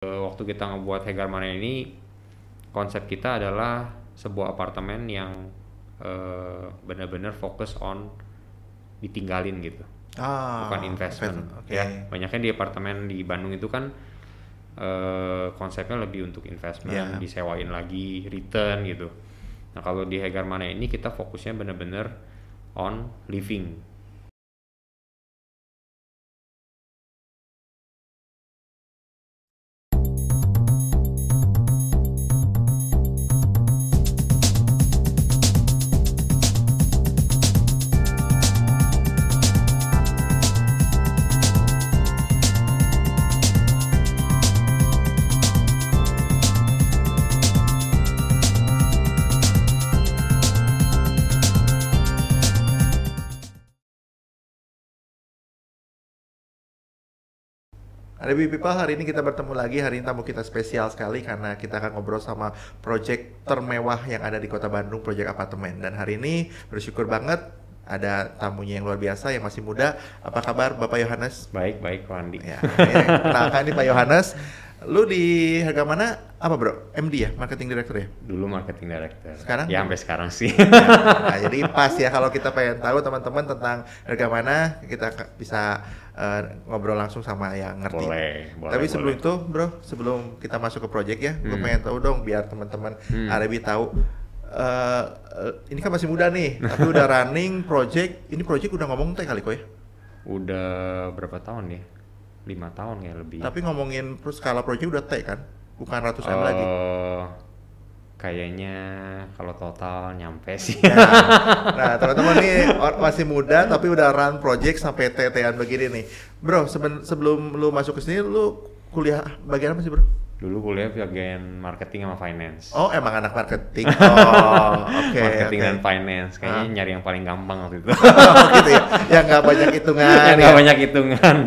Waktu kita ngebuat Hegar Mana ini, konsep kita adalah sebuah apartemen yang benar-benar fokus on ditinggalin gitu, bukan investment. Oke. Ya, banyaknya di apartemen di Bandung itu kan konsepnya lebih untuk investment, Yeah. disewain lagi, return gitu. Nah kalau di Hegar Mana ini kita fokusnya benar-benar on living. Ada people, hari ini kita bertemu lagi. Hari ini tamu kita spesial sekali karena kita akan ngobrol sama project termewah yang ada di Kota Bandung, project apartemen. Dan hari ini bersyukur banget ada tamunya yang luar biasa yang masih muda. Apa kabar Bapak Yohanes? Baik Ko Andi. Ya, kenalkan ini Pak Yohanes. Lu di Harga Mana apa bro? MD ya? Marketing Director ya? Dulu marketing director. Sekarang? Ya sampai sekarang sih. Nah, jadi pas ya kalau kita pengen tahu teman-teman tentang Harga Mana, kita bisa ngobrol langsung sama yang ngerti. Boleh. Tapi sebelum itu bro, sebelum kita masuk ke project ya, gue pengen tahu dong biar teman-teman Arebi tahu. Ini kan masih muda nih, tapi udah running project. Ini project udah ngomong teh kali kok ya? Udah berapa tahun ya? 5 tahun ya lebih. Tapi ngomongin skala project udah teh kan? Bukan ratusan lagi. Kayaknya kalau total nyampe sih. Nah teman-teman nih masih muda tapi udah run project sampai TT-an begini nih. Bro, sebelum lu masuk ke sini lu kuliah bagian apa sih bro? Dulu kuliah bagian marketing sama finance. Oh emang anak marketing. Oh oke. Marketing dan finance. Kayaknya nyari yang paling gampang waktu itu. Oh gitu ya. Yang nggak banyak hitungan. Yang nggak banyak hitungan.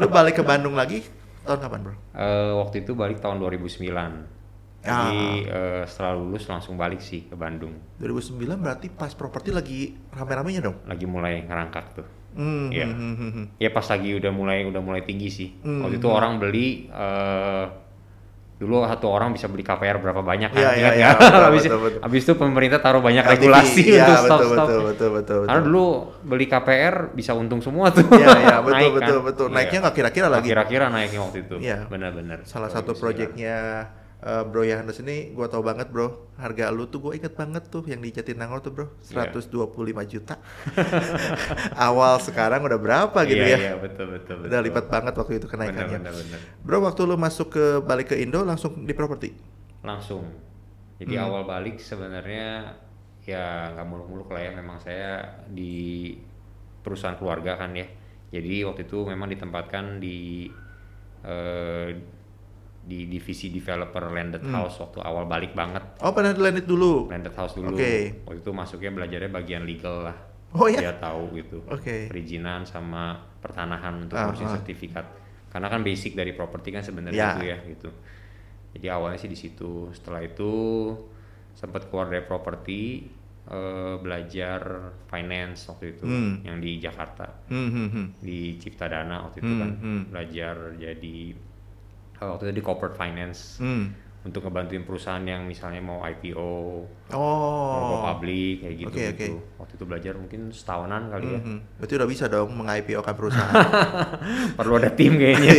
Lu balik ke Bandung lagi tahun kapan bro? Waktu itu balik tahun 2009. Jadi setelah lulus langsung balik sih ke Bandung. 2009 berarti pas properti lagi rame-ramenya dong? Lagi mulai ngerangkak tuh. Iya. Ya pas lagi udah mulai tinggi sih. Waktu itu orang beli dulu satu orang bisa beli KPR berapa banyak kan? Iya. Habis itu pemerintah taruh banyak LTV, regulasi untuk stop. Betul. Karena dulu beli KPR bisa untung semua tuh. Iya, Naik betul. Kan? Naiknya nggak kira-kira lagi. Kira-kira naiknya waktu itu. Iya. Benar-benar. Salah satu proyeknya Bro Yohanes ini gue tau banget bro. Harga lu tuh gue inget banget tuh yang di Jatinangor tuh bro, 125 juta. Awal sekarang udah berapa gitu ya? Iya, betul. Udah lipat banget waktu itu kenaikannya. Benar. Bro, waktu lu masuk balik ke Indo langsung di properti? Langsung. Jadi awal balik sebenarnya ya nggak muluk-muluk lah ya. Memang saya di perusahaan keluarga kan ya. Jadi waktu itu memang ditempatkan di divisi developer landed house waktu awal balik banget. Oh pernah di landed dulu? Landed house dulu. Okay. Waktu itu masuknya belajarnya bagian legal lah. Oh ya? Dia tahu gitu. Perizinan sama pertanahan untuk ngurusin sertifikat. Karena kan basic dari properti kan sebenarnya itu ya gitu. Jadi awalnya sih di situ. Setelah itu sempat keluar dari properti, belajar finance waktu itu yang di Jakarta. Di Cipta Dana waktu itu kan belajar jadi waktu itu di corporate finance untuk ngebantuin perusahaan yang misalnya mau IPO, mau go public kayak gitu. Okay. Waktu itu belajar mungkin setahunan kali ya. Berarti udah bisa dong meng-IPO-kan perusahaan. Perlu ada tim kayaknya.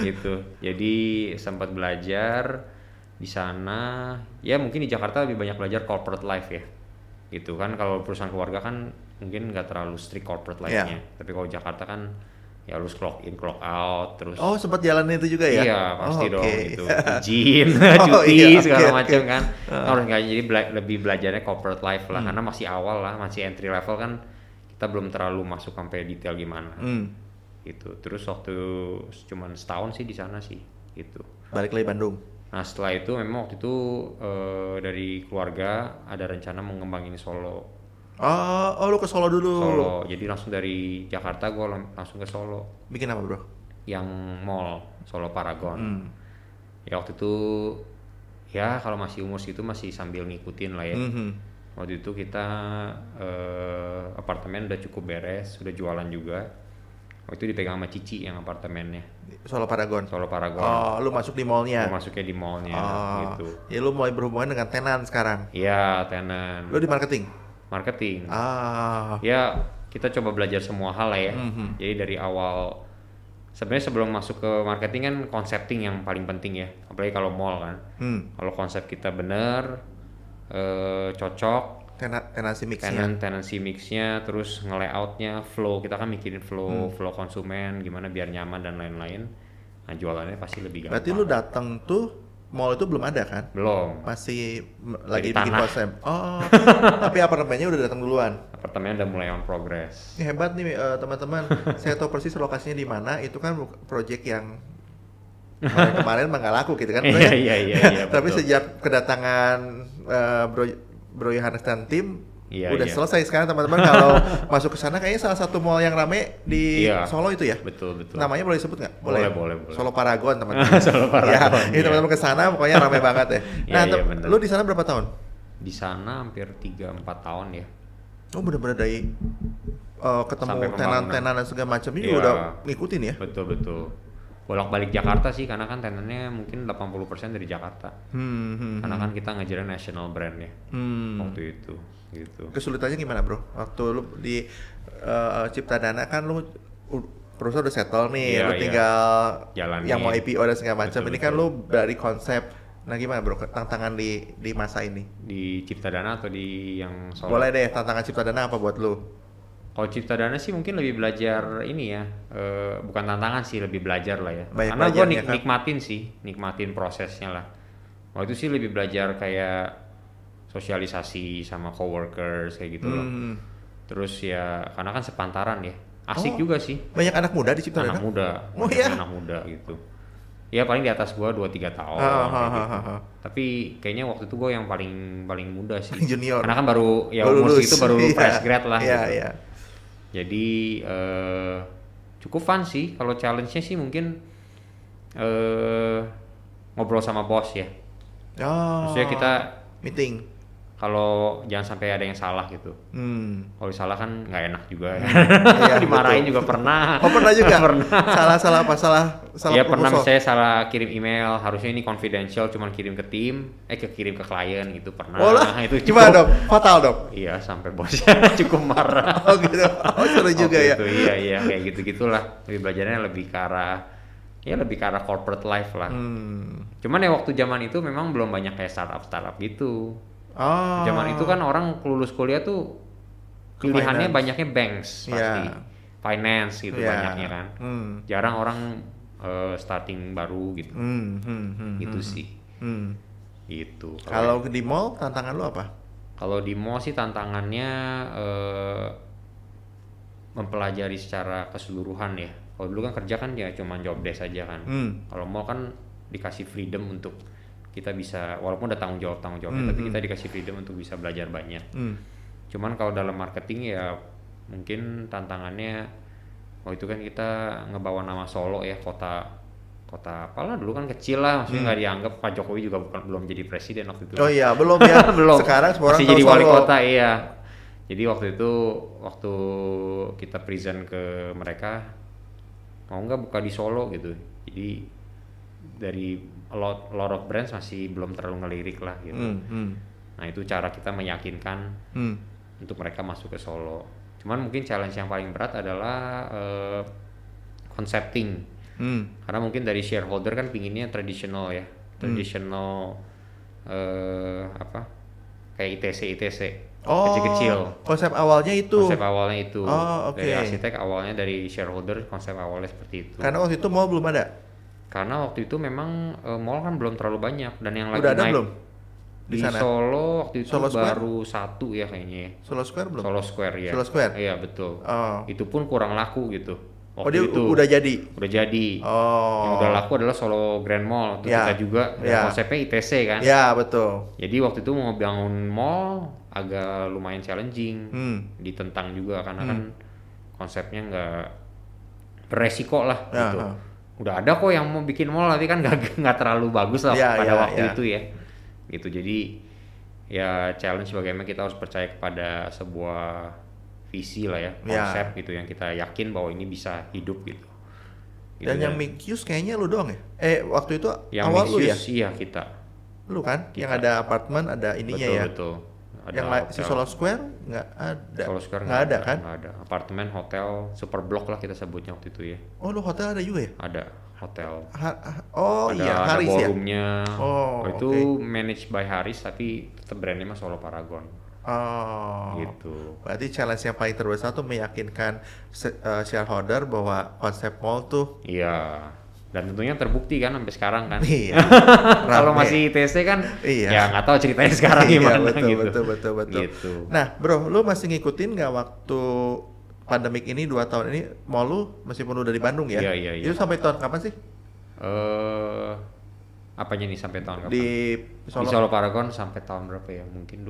Gitu. Jadi sempat belajar di sana. Ya mungkin di Jakarta lebih banyak belajar corporate life ya. Gitu kan kalau perusahaan keluarga kan mungkin nggak terlalu strict corporate life-nya. Tapi kalau Jakarta kan ya harus clock in clock out terus. Oh sempat jalanin itu juga ya? Iya pasti dong gitu. Izin, cuti segala macam kan. Harus nggak jadi lebih belajarnya corporate life lah karena masih awal lah, masih entry level kan kita belum terlalu masuk sampai detail gimana. Gitu. Terus waktu cuman setahun sih di sana sih gitu. Balik lagi Bandung. Nah setelah itu memang waktu itu dari keluarga ada rencana mengembangin Solo. Oh lu ke Solo dulu? Solo, jadi langsung dari Jakarta gue langsung ke Solo. Bikin apa bro? Yang mall, Solo Paragon. Ya waktu itu, ya kalau masih umur segitu masih sambil ngikutin lah ya. Waktu itu kita apartemen udah cukup beres, udah jualan juga. Waktu itu dipegang sama Cici yang apartemennya. Solo Paragon. Solo Paragon. Oh, lu masuk di mallnya. Lu masuknya di mallnya gitu. Ya lu mulai berhubungan dengan tenan sekarang. Iya, tenan. Lu di marketing. Marketing. Ya, kita coba belajar semua hal lah ya. Jadi dari awal sebenarnya sebelum masuk ke marketing kan konsepting yang paling penting ya. Apalagi kalau mall kan. Kalau konsep kita bener, cocok. Tenancy mixnya, terus nge-layoutnya, flow, kita kan mikirin flow konsumen, gimana biar nyaman dan lain-lain. Nah jualannya pasti lebih gampang. Berarti lu datang tuh mall itu belum ada kan? Belum. Masih lagi bikin konsep. Tapi apartemennya udah datang duluan. Apartemennya udah mulai on progress. Ini hebat nih teman-teman. Saya tahu persis lokasinya di mana. Itu kan project yang kemarin mah nggak laku gitu kan? Iya. Tapi sejak kedatangan Bro Yohanes dan tim udah selesai sekarang teman-teman. Kalau masuk ke sana kayaknya salah satu mall yang rame di Solo itu ya. Betul. Namanya boleh disebut nggak? Boleh. Solo Paragon teman-teman. Solo Paragon. Ini teman-teman ke sana pokoknya rame banget ya. Nah, lu di sana berapa tahun? Di sana hampir 3-4 tahun ya. Oh bener-bener dari ketemu tenan-tenan dan segala macam ini udah ngikutin ya? Betul. Bolak-balik Jakarta sih, karena kan tenannya mungkin 80% dari Jakarta. Karena kan kita ngejar national brand ya waktu itu. Gitu. Kesulitannya gimana bro? Waktu lu di Ciptadana kan lu perusahaan udah settle nih, lu tinggal jalanin. Yang mau IPO dan segala macam. Ini kan lu dari konsep. Nah gimana bro, tantangan di masa ini? Di Ciptadana atau di yang Solo? Boleh deh, tantangan Ciptadana apa buat lu? Kalau Ciptadana sih mungkin lebih belajar ini ya, bukan tantangan sih, lebih belajar lah ya. Karena gue nikmatin prosesnya lah. Waktu itu sih lebih belajar kayak sosialisasi sama coworkers kayak gitu loh. Terus ya karena kan sepantaran ya, asik juga sih. Banyak anak muda di Ciptadana? Anak muda gitu. Ya paling di atas gua 2-3 tahun gitu. Tapi kayaknya waktu itu gua yang paling muda sih. Junior. Karena kan baru umur segitu baru fresh grad lah gitu. Jadi cukup fun sih. Kalau challenge-nya sih mungkin ngobrol sama bos ya. Maksudnya kita meeting. Kalau jangan sampai ada yang salah gitu. Kalau salah kan nggak enak juga ya. Dimarahin juga pernah. Pernah juga? Pernah. Salah apa? Salah ya pernah misalnya salah kirim email, harusnya ini confidential, cuman kirim ke tim, kirim ke klien gitu pernah. Itu gimana dong? Fatal dong? Iya, sampai bosnya cukup marah. Gitu. Seru juga ya? Iya, kayak gitu-gitulah. Lebih belajarnya lebih ke arah corporate life lah. Cuman ya waktu zaman itu memang belum banyak kayak startup gitu. Zaman itu kan orang lulus kuliah tuh pilihannya banyaknya banks pasti, finance gitu banyaknya kan. Jarang orang starting baru gitu. Gitu sih. Gitu. Kalau di mall tantangan lu apa? Kalau di mall sih tantangannya mempelajari secara keseluruhan ya. Kalau dulu kan kerja kan ya cuma job desk aja kan. Kalau mall kan dikasih freedom untuk kita bisa, walaupun ada tanggung jawabnya, tapi kita dikasih freedom untuk bisa belajar banyak. Cuman kalau dalam marketing ya mungkin tantangannya, itu kan kita ngebawa nama Solo ya, kota apalah dulu kan kecil lah, maksudnya nggak dianggap. Pak Jokowi juga belum jadi presiden waktu itu. Oh iya, belum ya. Belum. Sekarang semua orang masih jadi wali Solo. kota, iya. Jadi waktu kita present ke mereka, mau nggak buka di Solo gitu. Jadi dari a lot of brands masih belum terlalu ngelirik lah gitu. Nah itu cara kita meyakinkan untuk mereka masuk ke Solo. Cuman mungkin challenge yang paling berat adalah concepting. Karena mungkin dari shareholder kan pinginnya traditional ya, kayak ITC kecil-kecil. Konsep awalnya itu. Dari arsitek awalnya, dari shareholder konsep awalnya seperti itu. Karena waktu itu mall belum ada. Karena waktu itu memang mall kan belum terlalu banyak, dan yang udah lagi naik belum? Di Solo waktu itu baru satu ya kayaknya. Solo Square belum? Solo Square ya. Solo Square? Iya betul. Itu pun kurang laku gitu. Dia udah jadi? Udah jadi. Yang udah laku adalah Solo Grand Mall. Itu kita juga, konsepnya ITC kan. Iya betul. Jadi waktu itu mau bangun mall agak lumayan challenging. Ditentang juga karena kan konsepnya nggak beresiko lah gitu. Udah ada kok yang mau bikin mall, tapi kan nggak terlalu bagus lah pada waktu itu ya gitu. Jadi ya challenge bagaimana kita harus percaya kepada sebuah visi lah ya, konsep gitu yang kita yakin bahwa ini bisa hidup gitu. Dan yang mixed use kayaknya lu doang ya? Waktu itu yang awal lu ya? Iya kita. Lu kan? Kita. Yang ada apartemen, ada ininya ya? Betul. Ada yang si Solo Square nggak ada? Solo Square nggak ada kan? Nggak ada. Apartemen, hotel, super block lah kita sebutnya waktu itu ya. Oh lu hotel ada juga ya? Ada hotel. Iya Haris ada ya? ballroomnya. Itu okay. managed by Haris tapi tetap brandnya mah Solo Paragon. Gitu. Berarti challenge yang paling terbesar tuh meyakinkan shareholder bahwa konsep mall tuh. Iya. Dan tentunya terbukti kan sampai sekarang kan. Iya. Kalau masih ITC kan, ya nggak tahu ceritanya sekarang gimana betul, gitu. Betul. Gitu. Nah, bro, lu masih ngikutin nggak waktu pandemik ini 2 tahun ini mall lu meskipun lu dari Bandung ya? Iya. Itu sampai tahun kapan sih? Apanya nih sampai tahun kapan? Di Solo Paragon sampai tahun berapa ya? Mungkin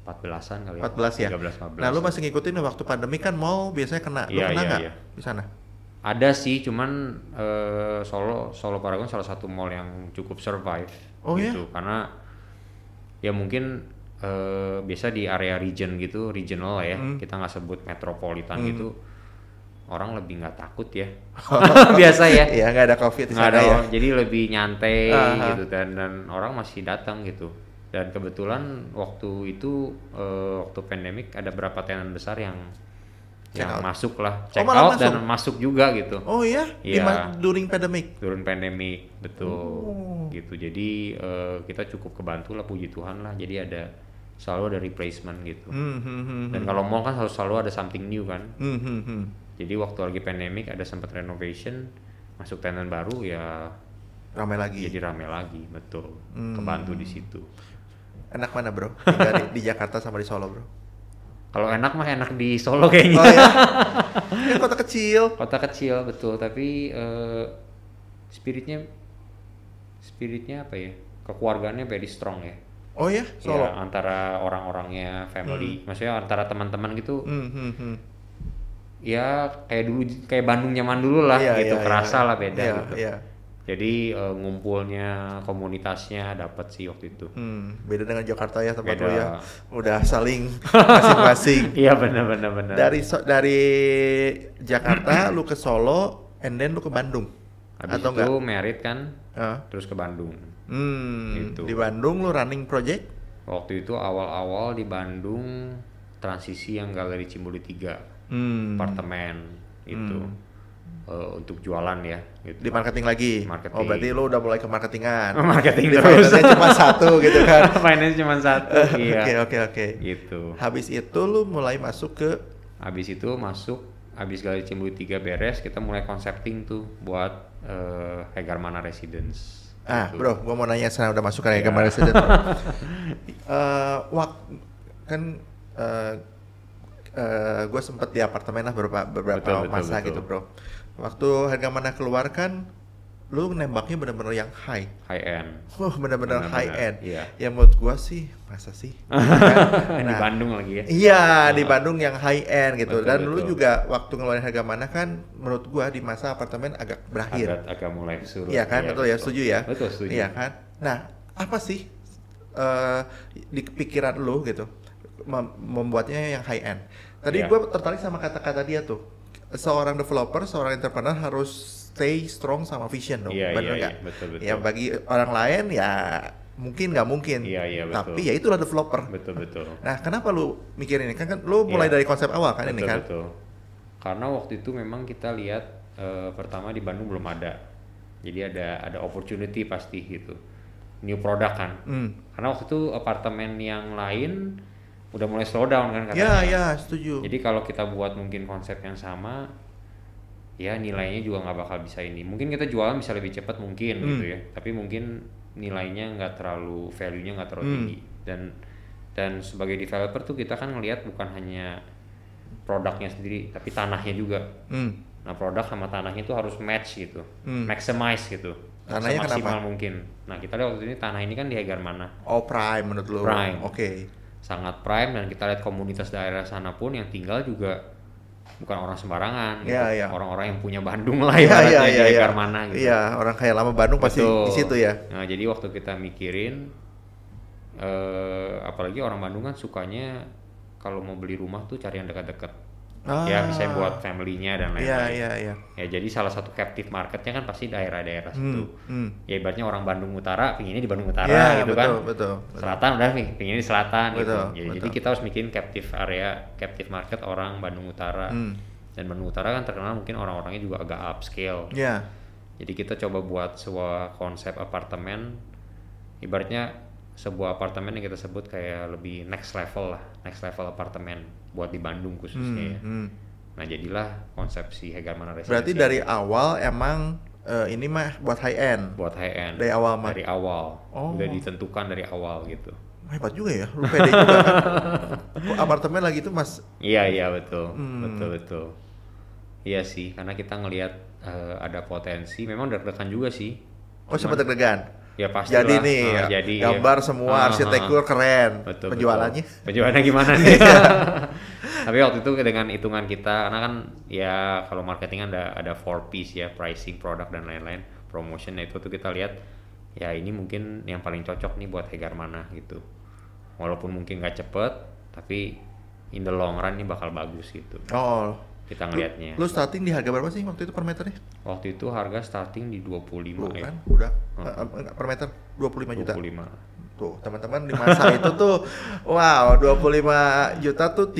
14-an kali ya. 14 ya. 13-14. Nah, lu masih ngikutin waktu pandemi kan mall biasanya kena. Lu kena nggak di sana? Ada sih, cuman Solo Paragon salah satu mall yang cukup survive gitu. Karena ya mungkin biasa di area region gitu, regional lah ya. Kita nggak sebut metropolitan gitu. Orang lebih nggak takut ya. Biasa ya. Iya, nggak ada COVID di sana ya. Jadi lebih nyantai gitu dan orang masih datang gitu. Dan kebetulan waktu itu waktu pandemik ada berapa tenan besar yang masuk lah, check out dan masuk juga gitu. Oh iya? During pandemic? During pandemic, betul. Gitu. Jadi kita cukup kebantu lah, puji Tuhan lah. Jadi selalu ada replacement gitu. Dan kalau mall kan selalu ada something new kan. Jadi waktu lagi pandemic ada sempat renovation, masuk tenan baru ya ramai lagi. Jadi ramai lagi, betul. Kebantu di situ. Enak mana bro? Tinggal di Jakarta sama di Solo bro? Kalau enak mah enak di Solo kayaknya. Oh ya? Ini kota kecil. Kota kecil betul, tapi spiritnya apa ya? Kekeluargaannya very strong ya. Oh ya? Solo? Ya, antara orang-orangnya, family. Maksudnya antara teman-teman gitu. Ya kayak dulu, kayak Bandung zaman dulu lah gitu. Kerasa lah beda gitu. Jadi ngumpulnya, komunitasnya dapat sih waktu itu. Beda dengan Jakarta ya tempat lu ya. Udah saling masing-masing. Iya benar. Dari Jakarta lu ke Solo, and then lu ke Bandung. Habis atau itu merit kan, terus ke Bandung. Gitu. Di Bandung lu running project? Waktu itu awal-awal di Bandung transisi yang Galeri Cimbuli 3. Apartemen itu. Untuk jualan ya gitu. Di marketing lagi? Marketing. Oh berarti lu udah mulai ke marketingan. Marketing terus. Finance cuma satu gitu kan? Finance cuma satu, iya. Oke. Gitu. Habis itu lu mulai masuk ke? Habis Galeri Cimbuli 3 beres, kita mulai concepting tuh buat Hegarmana Residence. Gitu. Bro, gua mau nanya sekarang udah masuk ke Hegarmana Residence. Gue sempet di apartemen lah beberapa masa betul. Gitu bro. Waktu Hegarmana keluar kan, lu nembaknya bener-bener yang high end. Bener-bener high end. Iya. Ya menurut gue sih, masa sih? Di Bandung lagi ya? Iya, di Bandung yang high end gitu. Dan lu juga waktu ngeluarin Hegarmana kan, menurut gue di masa apartemen agak berakhir. Agak mulai surut. Iya kan, betul ya, setuju ya? Betul, setuju. Iya kan? Nah, apa sih di pikiran lu gitu membuatnya yang high end? Tadi gue tertarik sama kata-kata dia tuh. Seorang developer, seorang entrepreneur harus stay strong sama vision dong, bener nggak? Betul. Ya bagi orang lain ya mungkin nggak mungkin, betul. Tapi ya itulah developer. Betul. Nah kenapa lu mikirin ini? Kan lu mulai dari konsep awal kan ini kan? Betul. Karena waktu itu memang kita lihat pertama di Bandung belum ada, jadi ada opportunity pasti gitu, new product kan. Karena waktu itu apartemen yang lain udah mulai slow down kan katanya. Iya, setuju. Jadi kalau kita buat mungkin konsep yang sama, ya nilainya juga nggak bakal bisa ini. Mungkin kita jualan bisa lebih cepat mungkin gitu ya. Tapi mungkin nilainya nggak terlalu, value-nya nggak terlalu tinggi. Dan sebagai developer tuh kita kan ngelihat bukan hanya produknya sendiri, tapi tanahnya juga. Nah produk sama tanahnya itu harus match gitu, maximize gitu. Tanahnya semaksimal kenapa? Mungkin. Nah kita lihat waktu ini tanah ini kan di Hegarmana. Oh prime menurut lu? Prime. Oke. Sangat prime, dan kita lihat komunitas daerah sana pun yang tinggal juga bukan orang sembarangan gitu. Orang-orang yang punya Bandung lah di Hegarmana gitu. Iya, orang kaya lama Bandung pasti di situ ya. Nah, jadi waktu kita mikirin apalagi orang Bandung kan sukanya kalau mau beli rumah tuh cari yang dekat-dekat. Ya bisa buat family-nya dan lain-lain. Ya jadi salah satu captive marketnya kan pasti daerah-daerah situ. Ya ibaratnya orang Bandung Utara pinginnya di Bandung Utara gitu kan. Betul. Selatan udah pinginnya di selatan gitu. Jadi kita harus bikin captive market orang Bandung Utara. Dan Bandung Utara kan terkenal mungkin orang-orangnya juga agak upscale. Jadi kita coba buat sebuah konsep apartemen, ibaratnya sebuah apartemen yang kita sebut kayak lebih next level apartemen buat di Bandung khususnya ya. Nah jadilah konsep si Hegarmana Residensi. Berarti dari awal emang ini mah buat high end. Dari awal mah. Dari awal. Udah ditentukan dari awal gitu. Hebat juga ya, lu pede juga kan. Apartemen lagi itu Mas. Iya betul. Betul. Iya sih, karena kita ngelihat ada potensi. Memang deg-degan juga sih. Sempat deg-degan. Ya pasti jadi lah. Nih gambar semua arsitektur keren. Penjualannya gimana nih? Tapi waktu itu dengan hitungan kita, karena kan ya kalau marketing ada 4Ps ya, pricing, product dan lain-lain, promotion. Itu tuh kita lihat ya ini mungkin yang paling cocok nih buat Hegarmana gitu. Walaupun mungkin gak cepet, tapi in the long run nih bakal bagus gitu. Kita ngelihatnya. Lu starting di harga berapa sih waktu itu per meternya? Waktu itu harga starting di 25 ya. Kan udah per meter 25 juta. 25. Tuh, teman-teman di masa itu tuh wow, 25 juta tuh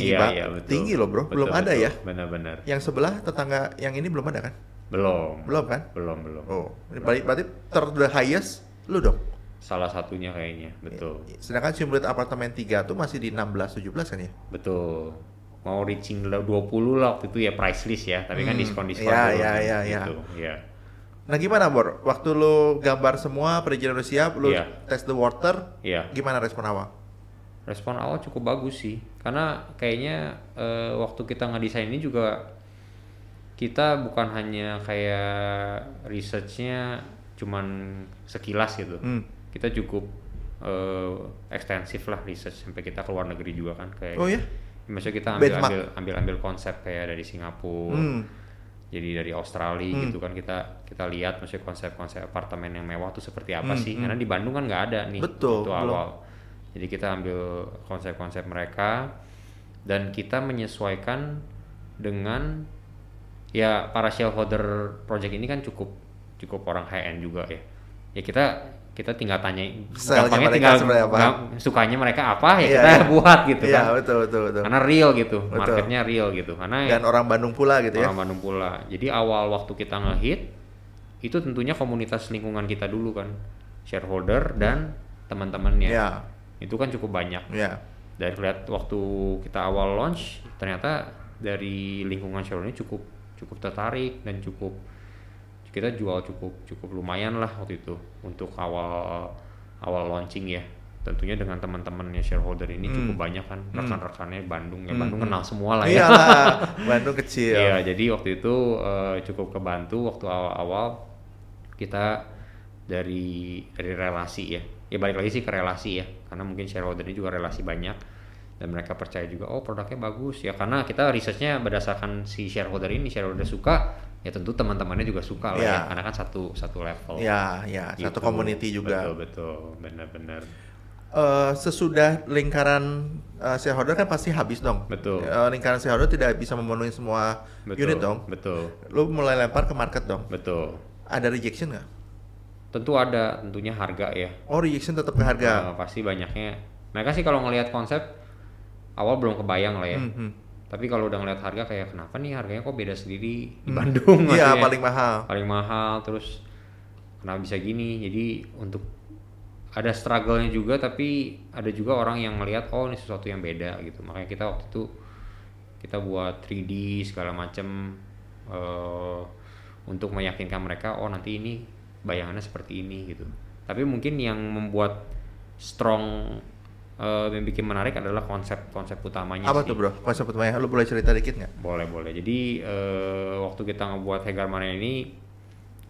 tinggi loh, Bro. Belum ada ya? Benar-benar. Yang sebelah tetangga yang ini belum ada kan? Belum kan? Belum. Berarti the highest lu dong. Salah satunya kayaknya, betul. Sedangkan Simulate apartemen 3 tuh masih di 16-17 kan ya? Betul. Mau reaching 20 lah waktu itu ya price list ya, tapi kan diskon gitu. Ya. Nah gimana Bor? Waktu lu gambar semua, perizinan udah siap, lu test the water, gimana respon awal? Respon awal cukup bagus sih, karena kayaknya waktu kita ngedesain ini juga kita bukan hanya kayak researchnya cuman sekilas gitu, kita cukup ekstensif lah research sampai kita ke luar negeri juga kan kayak. Maksudnya kita ambil konsep kayak dari Singapura, jadi dari Australia gitu kan kita lihat maksudnya konsep apartemen yang mewah tuh seperti apa sih, karena di Bandung kan nggak ada nih. Betul, itu awal. Jadi kita ambil konsep-konsep mereka dan kita menyesuaikan dengan ya para shareholder project ini kan cukup orang high end juga ya. Ya kita tinggal tanya, gampangnya tinggal sukanya mereka apa ya kita buat gitu kan. Betul. Karena real gitu, marketnya real gitu. Karena dan orang Bandung pula gitu ya. Orang Bandung pula. Jadi awal waktu kita ngehit itu tentunya komunitas lingkungan kita dulu kan, shareholder dan teman-temannya. Itu kan cukup banyak. Dan lihat waktu kita awal launch ternyata dari lingkungan shareholder ini cukup tertarik dan kita jual cukup lumayan lah waktu itu untuk awal launching ya. Tentunya dengan teman-temannya shareholder ini cukup banyak kan, rekan-rekannya Bandung ya. Bandung kenal semua lah ya. Bandung kecil. Iya, jadi waktu itu cukup kebantu waktu awal-awal kita dari relasi ya. Ya balik lagi sih ke relasi ya, karena mungkin shareholder ini juga relasi banyak dan mereka percaya juga produknya bagus ya, karena kita researchnya berdasarkan si shareholder suka ya tentu teman-temannya juga suka lah ya, karena kan satu level. Gitu. Satu community juga. Betul, benar-benar. Sesudah lingkaran shareholder kan pasti habis dong. Betul. Lingkaran shareholder tidak bisa memenuhi semua unit dong. Betul. Lu mulai lempar ke market dong. Betul. Ada rejection nggak? Tentu ada, tentunya harga ya. Rejection tetap ke harga. Pasti banyaknya. Mereka sih kalau ngelihat konsep awal belum kebayang lah ya. Tapi kalau udah ngeliat harga kayak kenapa nih harganya kok beda sendiri di Bandung? Iya, paling mahal terus kenapa bisa gini? Jadi untuk ada struggle-nya juga, tapi ada juga orang yang ngelihat ini sesuatu yang beda gitu. Makanya kita waktu itu kita buat 3D segala macam untuk meyakinkan mereka nanti ini bayangannya seperti ini gitu. Tapi mungkin yang membuat strong yang bikin menarik adalah konsep utamanya. Apa tuh bro? Konsep utamanya, lu boleh cerita dikit nggak? Boleh. Jadi waktu kita ngebuat Hegarmana ini,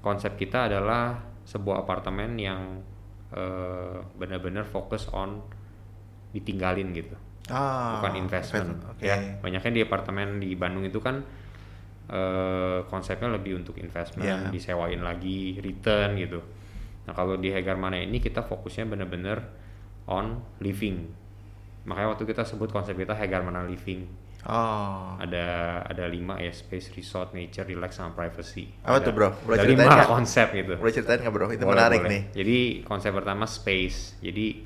konsep kita adalah sebuah apartemen yang benar-benar fokus on ditinggalin gitu, bukan investment. Ya, banyaknya di apartemen di Bandung itu kan konsepnya lebih untuk investment, disewain lagi, return gitu. Nah kalau di Hegarmana ini kita fokusnya benar-benar on living. Makanya waktu kita sebut konsep kita Hegarmana Living. Oh. Ada 5 ya, space, resort, nature, relax, sama privacy. Apa tuh bro? Ada 5 konsep gitu. Boleh ceritain nggak bro? Itu menarik nih. Jadi konsep pertama space. Jadi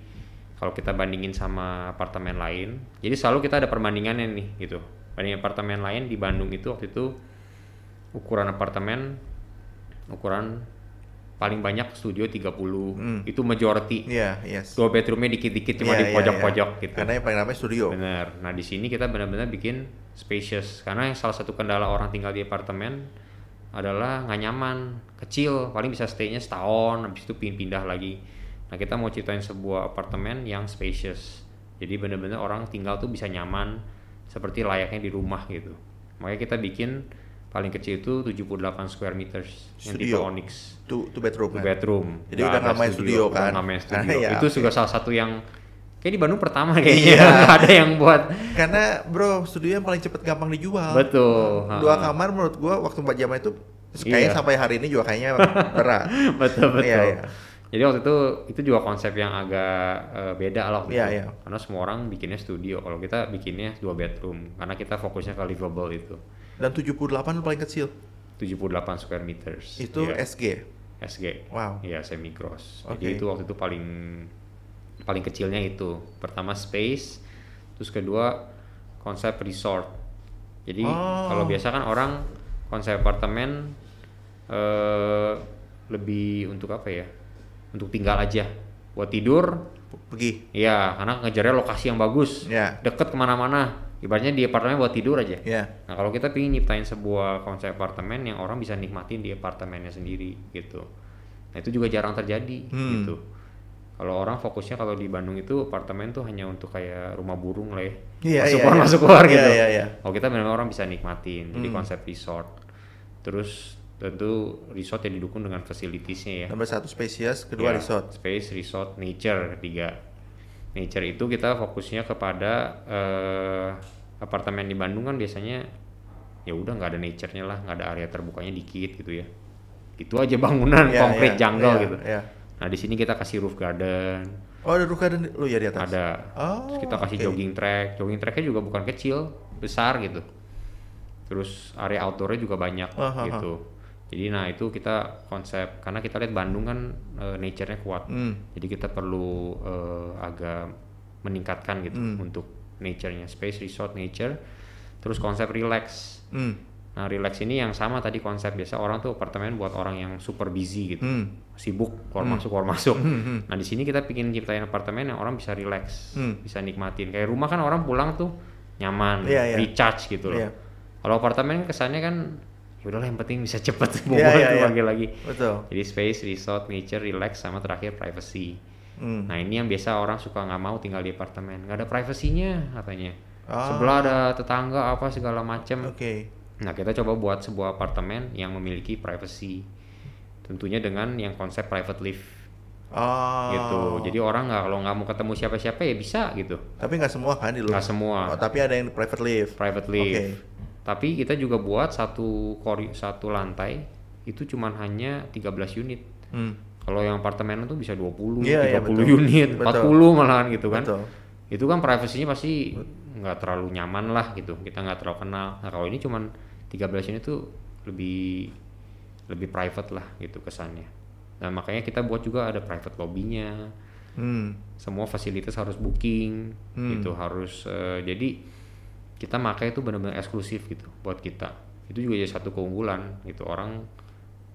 kalau kita bandingin sama apartemen lain, jadi selalu kita ada perbandingannya nih gitu. Bandingin apartemen lain di Bandung itu waktu itu ukuran apartemen, ukuran paling banyak studio 30, itu majority. Yes. 2 bedroomnya dikit-dikit cuma di pojok-pojok gitu. Karena yang paling ramai studio. Bener. Nah di sini kita benar-benar bikin spacious, karena yang salah satu kendala orang tinggal di apartemen adalah nggak nyaman, kecil, paling bisa stay-nya setahun, habis itu pindah lagi. Nah kita mau ciptain sebuah apartemen yang spacious, jadi benar-benar orang tinggal tuh bisa nyaman seperti layaknya di rumah gitu. Makanya kita bikin paling kecil itu 78 square meters yang tipe Onyx. 2 bedroom. 2 bedroom. Jadi udah nggak main studio kan? Nggak main studio. Itu juga salah satu yang kayak di Bandung pertama kayaknya nggak ada yang buat. Karena bro, studio yang paling cepet gampang dijual. Betul. 2 kamar menurut gua waktu 4 jam itu kayaknya sampai hari ini juga kayaknya berat. Betul. Jadi waktu itu juga konsep yang agak beda lah waktu itu. Karena semua orang bikinnya studio, kalau kita bikinnya 2 bedroom karena kita fokusnya ke livable itu. Dan 78 paling kecil. 78 square meters. Itu SG. Wow. Iya, semi gross. Jadi itu waktu itu paling kecilnya itu. Pertama space, terus kedua konsep resort. Jadi kalau biasa kan orang konsep apartemen lebih untuk apa ya? Untuk tinggal aja, buat tidur pergi. Iya, karena ngejarnya lokasi yang bagus, deket kemana-mana. Ibaratnya di apartemen buat tidur aja. Nah kalau kita pengen nyiptain sebuah konsep apartemen yang orang bisa nikmatin di apartemennya sendiri gitu. Nah itu juga jarang terjadi gitu. Kalau orang fokusnya kalau di Bandung itu apartemen tuh hanya untuk kayak rumah burung lah ya. Masuk keluar gitu. Kalau kita benar-benar orang bisa nikmatin. Jadi konsep resort. Terus tentu resort yang didukung dengan facilitiesnya ya. Nomor 1 spacious, kedua resort. Space, resort, nature, 3. Nature itu kita fokusnya kepada apartemen di Bandung kan biasanya ya udah nggak ada nature-nya lah, nggak ada area terbukanya dikit gitu ya. Itu aja bangunan konkret jungle gitu. Nah di sini kita kasih roof garden. Oh ada roof garden lu ya di atas? Ada. Terus kita kasih jogging tracknya juga bukan kecil, besar gitu. Terus area outdoornya juga banyak gitu. Jadi nah itu kita konsep, karena kita lihat Bandung kan nature-nya kuat. Jadi kita perlu agak meningkatkan gitu untuk nature-nya, space, resort, nature. Terus konsep relax. Nah relax ini yang sama tadi konsep biasa orang tuh apartemen buat orang yang super busy gitu. Sibuk, keluar masuk. Nah di sini kita bikin ciptain apartemen yang orang bisa relax, bisa nikmatin. Kayak rumah kan orang pulang tuh nyaman, recharge gitu loh. Kalau apartemen kesannya kan yaudahlah yang penting bisa cepet lagi. Betul. Jadi space, resort, nature, relax, sama terakhir privacy. Nah ini yang biasa orang suka nggak mau tinggal di apartemen, nggak ada privasinya katanya. Sebelah ada tetangga apa segala macam. Nah kita coba buat sebuah apartemen yang memiliki privacy, tentunya dengan yang konsep private live. Gitu. Jadi orang kalau nggak mau ketemu siapa-siapa ya bisa gitu. Tapi nggak semua kan di luar. Nggak semua. Tapi ada yang private live. Tapi kita juga buat satu lantai itu cuman hanya 13 unit. Kalau yang apartemen itu bisa 20, 30 unit, 40 malahan gitu kan. Itu kan privasinya pasti nggak terlalu nyaman lah gitu. Kita nggak terlalu kenal. Nah kalau ini cuman 13 unit tuh lebih private lah gitu kesannya. Nah makanya kita buat juga ada private lobby-nya. Semua fasilitas harus booking gitu, harus jadi kita pakai itu benar-benar eksklusif gitu buat kita. Itu juga jadi satu keunggulan gitu. Orang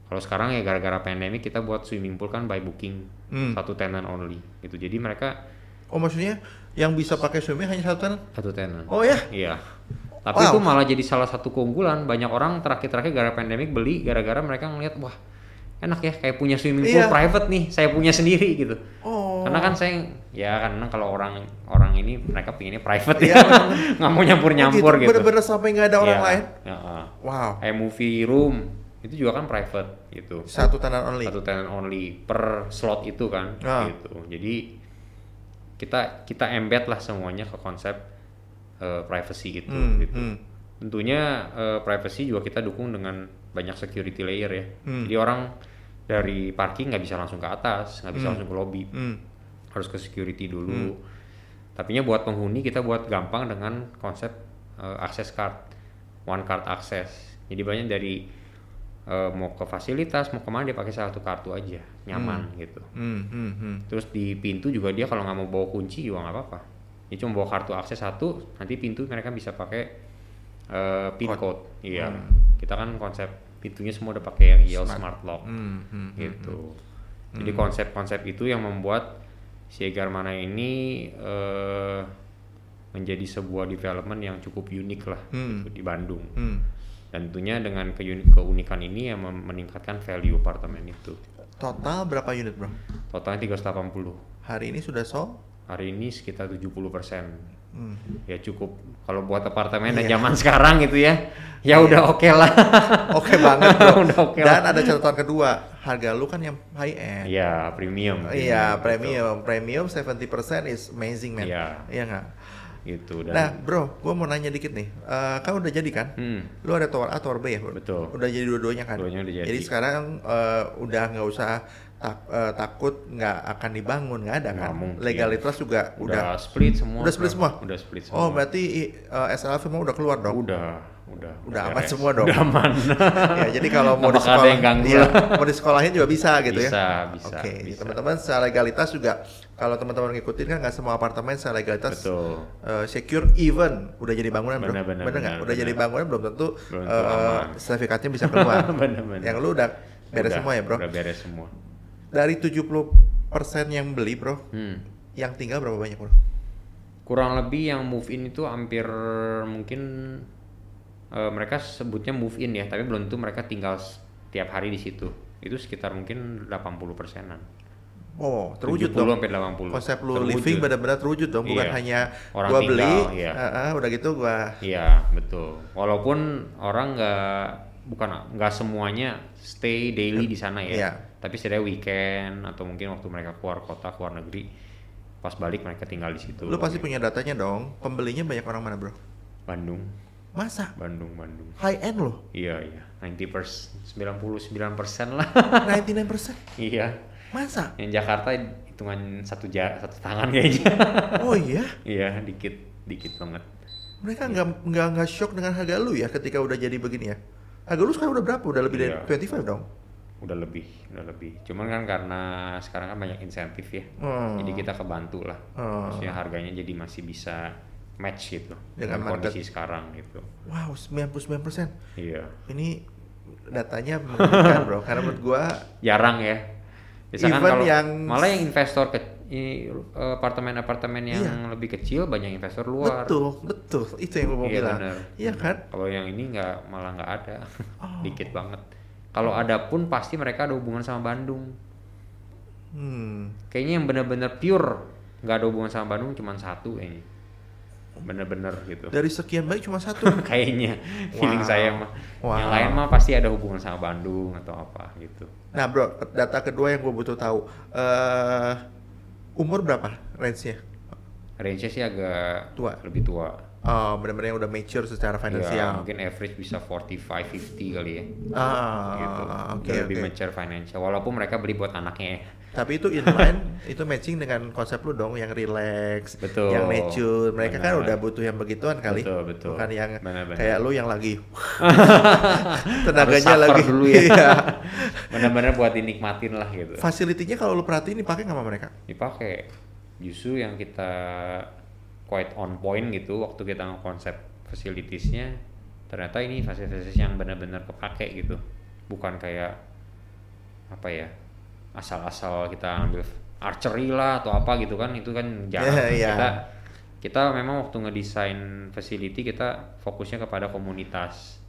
kalau sekarang ya gara-gara pandemi kita buat swimming pool kan by booking, satu tenant only gitu. Jadi mereka maksudnya yang bisa pakai swimming hanya satu tenant? Oh ya? Iya. Tapi itu malah jadi salah satu keunggulan. Banyak orang terakhir gara pandemik beli gara-gara mereka ngeliat wah enak ya kayak punya swimming pool private nih, saya punya sendiri gitu. Karena kan saya karena kalau orang ini mereka pinginnya private ya, nggak mau nyampur gitu. Bener-bener sampai nggak ada orang lain. Wow. Kayak movie room itu juga kan private gitu. Satu tenant only per slot itu kan gitu. Jadi kita embed lah semuanya ke konsep privacy gitu. Tentunya privacy juga kita dukung dengan banyak security layer ya. Jadi orang dari parking nggak bisa langsung ke atas, nggak bisa langsung ke lobby, harus ke security dulu. Tapinya buat penghuni kita buat gampang dengan konsep access card, one card access. Jadi banyak dari mau ke fasilitas, mau kemana dia pakai satu kartu aja, nyaman gitu. Terus di pintu juga dia kalau nggak mau bawa kunci juga nggak apa-apa. Dia cuma bawa kartu akses satu, nanti pintu mereka bisa pakai pin code. Iya. Kita kan konsep pintunya semua udah pakai yang Yale Smart Lock gitu. Jadi konsep-konsep itu yang membuat si Egarmana ini menjadi sebuah development yang cukup unik lah gitu, di Bandung. Dan tentunya dengan keunikan ini yang meningkatkan value apartemen itu. Total berapa unit bro? Totalnya 380. Hari ini sudah sold? Hari ini sekitar 70%. Ya cukup kalau buat apartemen zaman sekarang gitu ya udah oke lah. Oke banget bro. Udah okay. Dan ada catatan kedua, harga lu kan yang high end. Iya, premium. Iya, premium 70% is amazing man. Iya nggak? Gitu. Nah bro, gue mau nanya dikit nih, kan udah jadi kan? Lu ada tower A, tower B ya bro? Betul. Udah jadi dua-duanya kan? Dua-duanya udah jadi. Jadi sekarang udah nggak usah takut nggak akan dibangun, nggak ada kan? Legalitas juga udah split semua. Udah split semua? Udah split semua. Oh berarti SLF semua udah keluar dong? Udah aman semua dong. Udah aman. Ya jadi kalau mau di sekolah, mau di sekolahin juga bisa gitu bisa, ya? Bisa. Oke, teman-teman secara legalitas juga kalau teman-teman ngikutin kan nggak semua apartemen secara legalitas secure, even udah jadi bangunan bro. Bener nggak? Udah jadi bangunan belum tentu sertifikatnya bisa keluar. Yang lu udah beres semua ya bro? Udah beres semua. Dari 70% yang beli bro, yang tinggal berapa banyak bro? Kurang lebih yang move in itu hampir mungkin mereka sebutnya move in ya, tapi belum tentu mereka tinggal tiap hari di situ. Itu sekitar mungkin 80%-an. Oh, terwujud dong. 70-80. Konsep lu living benar-benar terwujud dong, bukan hanya orang gua tinggal, beli, udah gitu gua. Iya, betul. Walaupun orang nggak semuanya stay daily di sana ya. Tapi setidaknya weekend atau mungkin waktu mereka keluar kota, keluar negeri, pas balik mereka tinggal di situ. Lu pasti punya datanya dong. Pembelinya banyak orang mana, bro? Bandung. Masa? Bandung. High end loh? Iya. 99% lah. 99%? Iya. Masa? Yang Jakarta hitungan satu tangan kayaknya. Oh iya? Iya, dikit banget. Mereka nggak shock dengan harga lu ya ketika udah jadi begini ya? Harga lu sekarang udah berapa? Udah lebih dari 25 dong? Udah lebih. Cuman kan karena sekarang kan banyak insentif ya. Jadi kita kebantu lah. Maksudnya harganya jadi masih bisa match gitu dengan kondisi sekarang gitu. Wow, 99%. Iya. Ini datanya mengerikan bro, karena menurut gua jarang ya. Biasanya kan kalau malah yang investor apartemen-apartemen yang lebih kecil banyak investor luar. Betul. Itu yang gua mau bilang. Bener. Iya kan? Kalau yang ini malah nggak ada. Dikit banget. Kalau ada pun pasti mereka ada hubungan sama Bandung. Kayaknya yang benar-benar pure nggak ada hubungan sama Bandung cuma satu kayaknya. Bener-bener gitu. Dari sekian banyak cuma satu. Kayaknya feeling saya mah. Yang lain mah pasti ada hubungan sama Bandung atau apa gitu. Nah bro, data kedua yang gue butuh tahu, umur berapa range-nya? Range-nya sih agak lebih tua. Oh, benar-benar yang udah mature secara finansial. Ya, mungkin average bisa 45-50 kali ya. Gitu. Lebih mature financial. Walaupun mereka beli buat anaknya ya. Tapi itu inline, itu matching dengan konsep lu dong, yang relax, yang mature. Mereka kan udah butuh yang begituan kali. Betul. Bukan yang bener. kayak lu yang lagi tenaganya lagi dulu ya. Benar-benar buat dinikmatin lah gitu. Fasilitinya kalau lu perhatiin dipakai nggak sama mereka? Dipakai. Justru yang kita quite on point gitu waktu kita nge-konsep facilitiesnya, ternyata ini fasilitas yang benar-benar kepake gitu. Bukan kayak apa ya, asal-asal kita ambil archery lah atau apa gitu kan, itu kan jarang. Kita memang waktu ngedesain facility kita fokusnya kepada komunitas,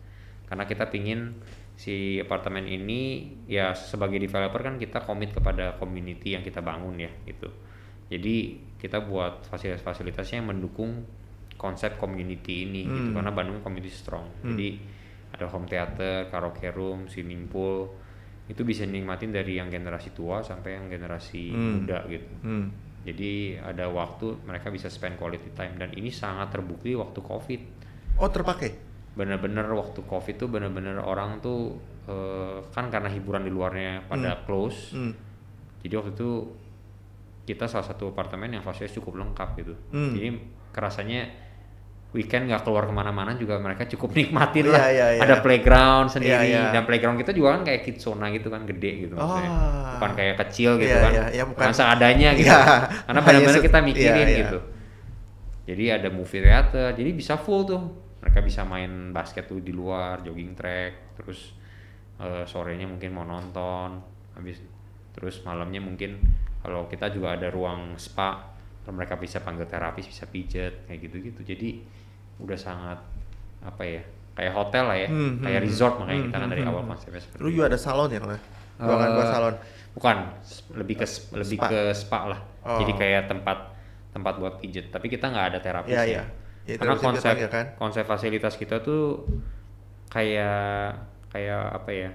karena kita pingin si apartemen ini ya sebagai developer kan kita komit kepada community yang kita bangun ya gitu. Jadi kita buat fasilitas-fasilitasnya yang mendukung konsep community ini gitu, karena Bandung community strong. Jadi ada home theater, karaoke room, swimming pool, itu bisa nikmatin dari yang generasi tua sampai yang generasi muda gitu. Jadi ada waktu mereka bisa spend quality time, dan ini sangat terbukti waktu COVID. Oh, terpakai? Bener-bener waktu COVID tuh bener-bener orang tuh kan karena hiburan di luarnya pada close. Jadi waktu itu kita salah satu apartemen yang fasilitas cukup lengkap gitu. Jadi kerasanya weekend nggak keluar kemana-mana juga mereka cukup nikmatin lah. Ada playground sendiri dan playground kita juga kan kayak kidzona gitu kan, gede gitu maksudnya. Bukan kayak kecil gitu kan. Bukan seadanya gitu. Karena benar-benar kita mikirin gitu. Jadi ada movie theater, jadi bisa full tuh. Mereka bisa main basket tuh di luar, jogging track, terus sorenya mungkin mau nonton, terus malamnya mungkin kalau kita juga ada ruang spa, mereka bisa panggil terapis, bisa pijet kayak gitu-gitu. Jadi udah sangat apa ya, kayak hotel lah ya, kayak resort, makanya kita kan dari awal konsepnya seperti. Lu juga ada salon ya lah? Ruangan buat salon? Bukan, lebih ke spa lah. Jadi kayak tempat buat pijet, tapi kita nggak ada terapisnya. Karena konsep fasilitas kita tuh kayak apa ya?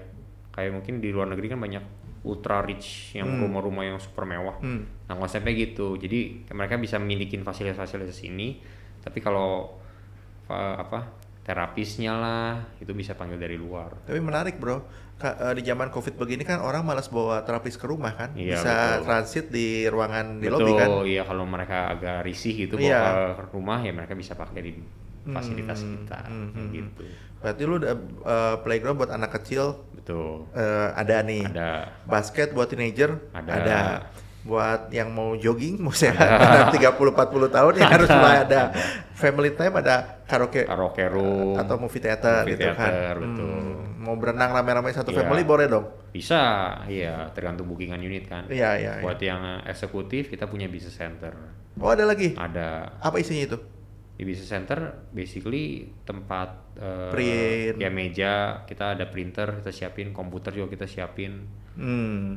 Kayak mungkin di luar negeri kan banyak ultra rich yang rumah-rumah yang super mewah. Nah konsepnya gitu, jadi mereka bisa milikin fasilitas-fasilitas ini, tapi kalau terapisnya lah itu bisa panggil dari luar. Tapi menarik bro, di zaman COVID begini kan orang malas bawa terapis ke rumah kan, bisa betul. Transit di ruangan di lobby kan. Betul, iya kalau mereka agak risih gitu bawa ke rumah ya mereka bisa pakai di fasilitas kita gitu. Berarti lu udah playground buat anak kecil. Betul. Ada nih. Ada. Basket buat teenager. Ada. Buat yang mau jogging, mau sehat 30-40 tahun yang harus mulai ada. Family time ada karaoke room atau movie theater gitu kan. Betul. Mau berenang rame-rame satu family boleh dong? Bisa, iya tergantung bookingan unit kan. Iya. Buat yang eksekutif kita punya business center. Oh ada lagi? Ada. Apa isinya itu? Di business center basically tempat print, ya meja, kita ada printer, kita siapin komputer juga kita siapin.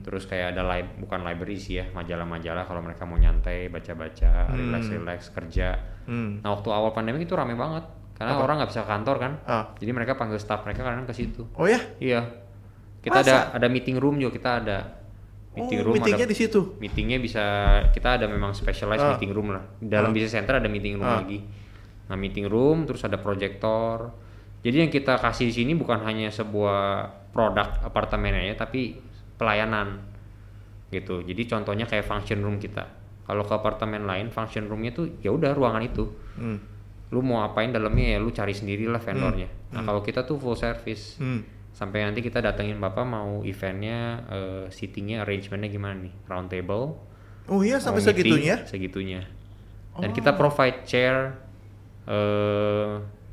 Terus kayak ada bukan library sih ya, majalah-majalah kalau mereka mau nyantai, baca-baca, relax kerja. Nah waktu awal pandemi itu rame banget karena orang nggak bisa ke kantor kan, jadi mereka panggil staff mereka kadang ke situ. Oh ya? Iya. Kita ada meeting room juga, kita ada meeting room. Meetingnya di situ? Meetingnya bisa, kita ada memang specialized meeting room lah. Dalam business center ada meeting room lagi. Nah meeting room terus ada proyektor. Jadi yang kita kasih di sini bukan hanya sebuah produk apartemen aja, tapi pelayanan gitu. Jadi contohnya kayak function room kita. Kalau ke apartemen lain function roomnya tuh ya udah ruangan itu. Lu mau apain dalamnya ya lu cari sendirilah vendornya. Nah kalau kita tuh full service. Sampai nanti kita datengin bapak mau eventnya, seatingnya, arrangementnya gimana nih, round table. Oh iya sampai segitunya. Dan kita provide chair.